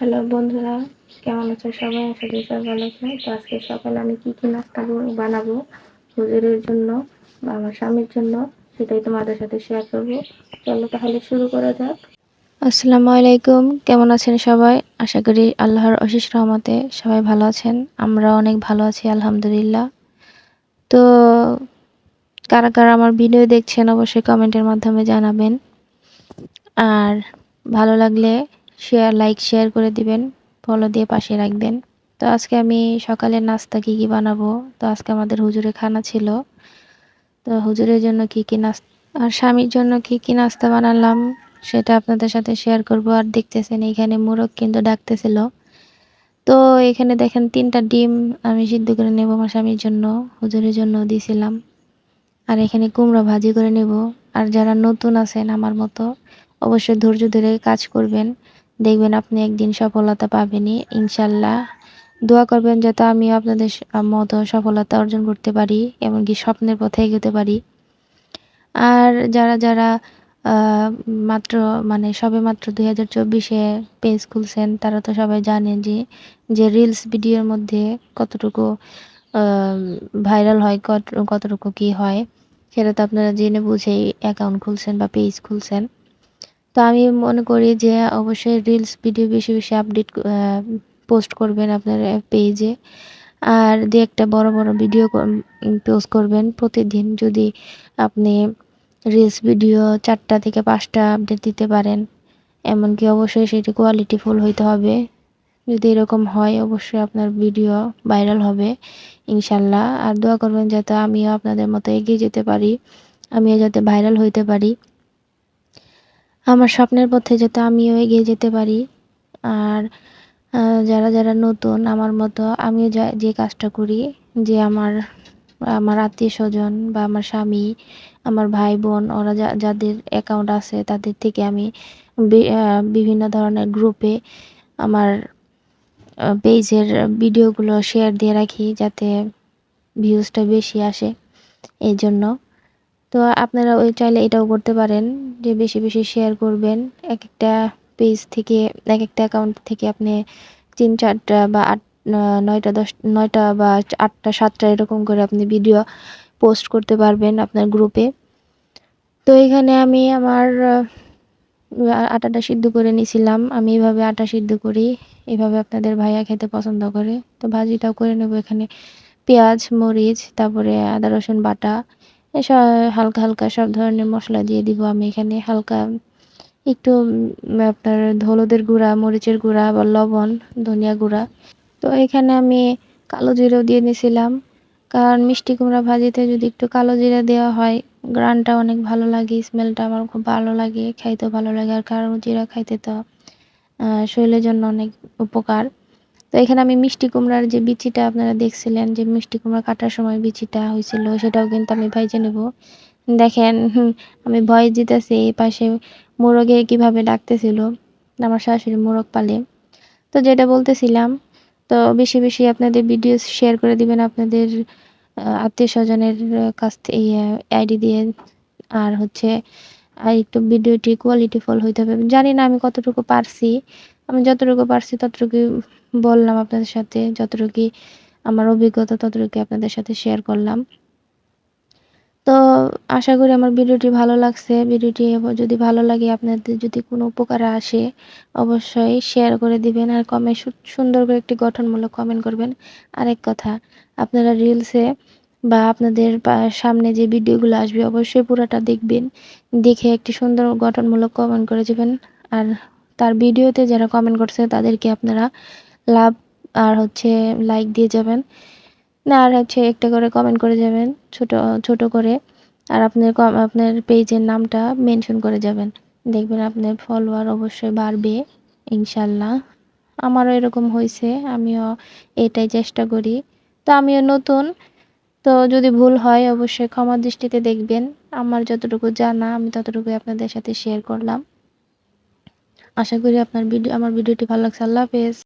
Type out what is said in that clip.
Hello বন্ধুরা, কেমন আছো সবাই? আশা করি সবাই ভালো আছেন। তো আজকে সকালে আমি কি কি নাস্তা বানাবো হুজুরের জন্য বা আমার স্বামীর জন্য, সেটাই তোমাদের সাথে শেয়ার করবো। চলো তাহলে শুরু করা যাক। আসসালামু আলাইকুম, কেমন আছেন সবাই? আশা করি আল্লাহর অশেষ রহমতে সবাই ভালো আছেন। আমরা অনেক ভালো আছি আলহামদুলিল্লাহ। তো কারা কারা আমার ভিডিও দেখছেন অবশ্যই কমেন্টের মাধ্যমে জানাবেন। আর ভালো লাগলে শেয়ার করে দিবেন, ফলো দিয়ে পাশে রাখবেন। তো আজকে আমি সকালের নাস্তা কি কি বানাবো। তো আজকে আমাদের হুজুরে খানা ছিল। তো হুজুরের জন্য কি কি নাস্তা আর স্বামীর জন্য কি কি নাস্তা বানালাম সেটা আপনাদের সাথে শেয়ার করব। আর দেখতেছেন এখানে মোরগ কিন্তু ডাকতেছিল। তো এখানে দেখেন 3টা ডিম আমি সিদ্ধ করে নেব আমার স্বামীর জন্য, হুজুরের জন্য দিয়েছিলাম। আর এখানে কুমড়া ভাজি করে নেব। আর যারা নতুন আছেন আমার মতো, অবশ্যই ধৈর্য ধরে কাজ করবেন, দেখবেন আপনি একদিন সফলতা পাবেনই ইনশাল্লাহ। দোয়া করবেন যাতে আমিও আপনাদের মতো সফলতা অর্জন করতে পারি, এমনকি স্বপ্নের পথে এগোতে পারি। আর যারা যারা মাত্র সবেমাত্র 2024-এ পেজ খুলছেন, তারা তো সবাই জানেন যে রিলস ভিডিওর মধ্যে কতটুকু ভাইরাল হয়, কতটুকু কি হয়, সেটা তো আপনারা জেনে বুঝেই অ্যাকাউন্ট খুলছেন বা পেজ খুলছেন। তো আমি মনে করি যে অবশ্যই রিলস ভিডিও বেশি বেশি আপডেট পোস্ট করবেন আপনার পেজে। আর দু একটা বড় বড় ভিডিও পোস্ট করবেন প্রতিদিন। যদি আপনি রিলস ভিডিও 4টা থেকে 5টা আপডেট দিতে পারেন, এমনকি অবশ্যই সেটি কোয়ালিটিফুল হইতে হবে। যদি এরকম হয় অবশ্যই আপনার ভিডিও ভাইরাল হবে ইনশাল্লাহ। আর দোয়া করবেন যাতে আমিও আপনাদের মতো এগিয়ে যেতে পারি, আমিও যাতে ভাইরাল হইতে পারি, আমার স্বপ্নের পথে যাতে আমিও এগিয়ে যেতে পারি। আর যারা যারা নতুন আমার মতো, আমিও যে কাজটা করি, যে আমার আমার আত্মীয়স্বজন বা আমার স্বামী, আমার ভাই বোন, ওরা যাদের অ্যাকাউন্ট আছে তাদের থেকে আমি বিভিন্ন ধরনের গ্রুপে আমার পেজের ভিডিওগুলো শেয়ার দিয়ে রাখি যাতে ভিউজটা বেশি আসে এই জন্য। তো আপনারা চাইলে এটাও করতে পারেন যে বেশি বেশি শেয়ার করবেন। এক একটা পেজ থেকে, এক একটা অ্যাকাউন্ট থেকে আপনি 3-4টা বা 9টা বা 8টা 7টা এরকম করে আপনি ভিডিও পোস্ট করতে পারবেন আপনার গ্রুপে। তো এখানে আমি আমার আটাটা সিদ্ধ করে নিয়েছিলাম। আমি এভাবে আটা সিদ্ধ করি, এভাবে আপনাদের ভাইয়া খেতে পছন্দ করে। তো ভাজিটাও করে নেব। এখানে পেঁয়াজ, মরিচ, তারপরে আদা রসুন বাটা, এসব হালকা হালকা সব ধরনের মশলা দিয়ে দিব আমি এখানে। হালকা একটু আপনার হলুদের গুঁড়া, মরিচের গুঁড়া বা লবণ, ধনিয়া গুঁড়া। তো এখানে আমি কালো জিরাও দিয়ে নিয়েছিলাম, কারণ মিষ্টি কুমড়া ভাজিতে যদি একটু কালো জিরা দেওয়া হয় গ্রানটা অনেক ভালো লাগে, স্মেলটা আমার খুব ভালো লাগে, খাইতেও ভালো লাগে। আর কালো জিরা খাইতে তো শরীরের জন্য অনেক উপকার। তো এখানে আমি মিষ্টি কুমড়ার যে বিচিটা আপনারা দেখছিলেন, যে মিষ্টি কুমড়া কাটার সময় বিচিটা হয়েছিল, সেটাও কিন্তু আমি ভাইজে নেব। দেখেন আমি ভয়েস দিতেছি, এই পাশে মোরগে কিভাবে ডাকতেছিল। আমার শাশুড়ি মোরগ পালে। তো যেটা বলতেছিলাম, তো বেশি বেশি আপনাদের ভিডিও শেয়ার করে দিবেন আপনাদের আত্মীয় স্বজনের কাছ থেকে আইডি দিয়ে। আর হচ্ছে আর একটু ভিডিওটি কোয়ালিটিফুল হইতে হবে। জানি না আমি কতটুকু পারছি, আমি যতটুকু পারছি ততটুকু বললাম আপনাদের সাথে, যতটুকু আমার অভিজ্ঞতা ততটুকু আপনাদের সাথে শেয়ার করলাম। তো আশা করি আমার ভিডিওটি ভালো লাগছে। ভিডিওটি যদি ভালো লাগে, আপনাদের যদি কোনো উপকারে আসে, অবশ্যই শেয়ার করে দিবেন। আর সুন্দর করে একটি গঠনমূলক কমেন্ট করবেন। আরেক কথা, আপনারা রিলসে বা আপনাদের সামনে যে ভিডিওগুলো আসবে অবশ্যই পুরোটা দেখবেন, দেখে একটি সুন্দর গঠনমূলক কমেন্ট করে যাবেন। আর তার ভিডিওতে যারা কমেন্ট করছে তাদেরকে আপনারা লাভ আর হচ্ছে লাইক দিয়ে যাবেন। না, আর হচ্ছে একটা করে কমেন্ট করে যাবেন, ছোট ছোট করে। আর আপনার পেজের নামটা মেনশন করে যাবেন। দেখবেন আপনার ফলোয়ার অবশ্যই বাড়বে ইনশাল্লাহ। আমারও এরকম হয়েছে, আমিও এটাই চেষ্টা করি। তো আমিও নতুন, তো যদি ভুল হয় অবশ্যই ক্ষমা দৃষ্টিতে দেখবেন। আমার যতটুকু জানা আমি ততটুকুই আপনাদের সাথে শেয়ার করলাম। আশা করি আমার ভিডিওটি ভালো লাগছে। আল্লাহ হাফেজ।